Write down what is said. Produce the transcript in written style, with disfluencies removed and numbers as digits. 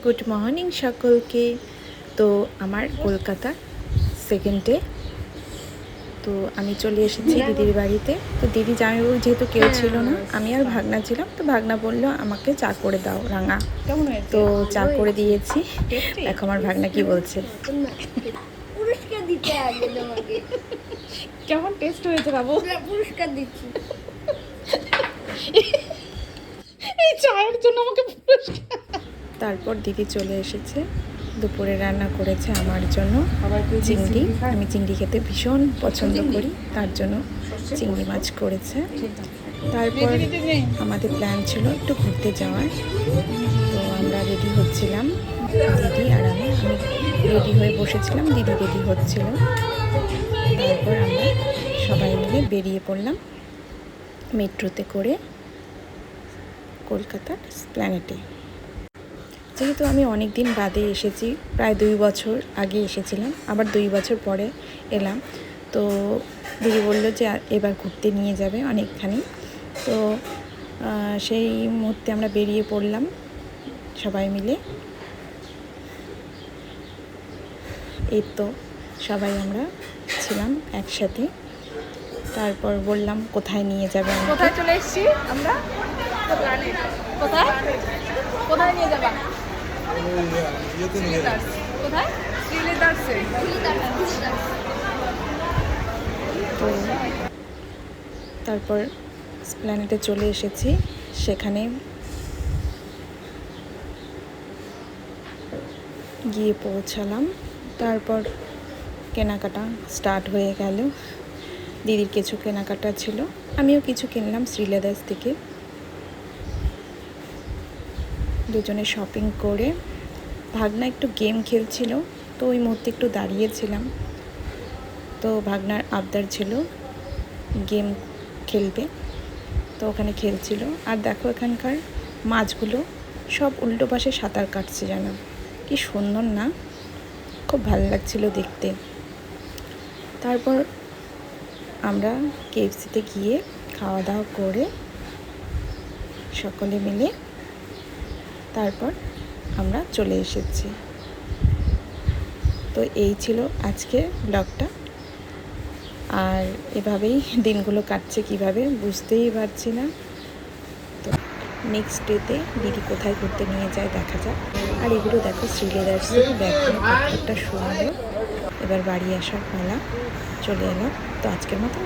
Good morning সকলকে। তো আমার কলকাতা সেকেন্ড ডে। তো আমি চলে এসেছি দিদির বাড়িতে। তো দিদি জামাইবাবু যেহেতু কেউ ছিল না, আমি আর ভাগনা ছিলাম। তো ভাগনা বললো আমাকে চা করে দাও রাঙা। তো চা করে দিয়েছি। দেখো আমার ভাগনা কি বলছে। পুরস্কার দিতে আগে তোমাকে। কেমন টেস্ট হয়েছে বাবু? পুরস্কার দিচ্ছি। এই চায়ের জন্য আমাকে পুরস্কার। তারপর দিদি চলে এসেছে, দুপুরে রান্না করেছে আমার জন্য চিংড়ি। আমি চিংড়ি খেতে ভীষণ পছন্দ করি, তার জন্য চিংড়ি মাছ করেছে। তারপর আমাদের প্ল্যান ছিল একটু ঘুরতে যাওয়ার। তো আমরা রেডি হচ্ছিলাম, দিদি আর আমি রেডি হয়ে বসেছিলাম, দিদি রেডি হচ্ছিল। তারপর আমরা সবাই মিলে বেরিয়ে পড়লাম মেট্রোতে করে কলকাতার এসপ্ল্যানেডে। যেহেতু আমি অনেক দিন বাদে এসেছি, প্রায় 2 বছর আগে এসেছিলাম, আবার 2 বছর পরে এলাম। তো দিদি বললো যে এবার ঘুরতে নিয়ে যাবে অনেকখানি। তো সেই মুহূর্তে আমরা বেরিয়ে পড়লাম সবাই মিলে। এই তো সবাই আমরা ছিলাম একসাথে। তারপর বললাম কোথায় নিয়ে যাবে। কোথায় চলে এসেছি আমরা? কোথায় কোথায় নিয়ে যাবা? কোথায়? শ্রীলেদার্সে। তো তারপর এসপ্ল্যানেডে চলে এসেছি, সেখানে গিয়ে পৌঁছালাম। তারপর কেনাকাটা স্টার্ট হয়ে গেল। দিদির কিছু কেনাকাটা ছিল, আমিও কিছু কিনলাম শ্রীলেদার্স থেকে। দুজনে শপিং করে ভাগনা একটু গেম খেলছিল, তো ওই মুহূর্তে একটু দাঁড়িয়েছিলাম। তো ভাগনার আবদার ছিল গেম খেলবে, তো ওখানে খেলছিল। আর দেখো এখানকার মাছগুলো সব উল্টো পাশে সাঁতার কাটছে, যেন কি সুন্দর না, খুব ভালো লাগছিল দেখতে। তারপর আমরা কেএফসিতে গিয়ে খাওয়া দাওয়া করে সকলে মিলে তারপর আমরা চলে এসেছি। তো এই ছিল আজকের ব্লগটা। আর এভাবেই দিনগুলো কাটছে কিভাবে বুঝতেই পারছি না। তো নেক্সট ডেতে দিদি কোথায় ঘুরতে নিয়ে যায় দেখা যাক। আর এগুলো দেখো শ্রীলেদার্সের ব্যাগগুলো কতটা সুন্দর। এবার বাড়ি আসার পালা, চলে এলাম। তো আজকের মতো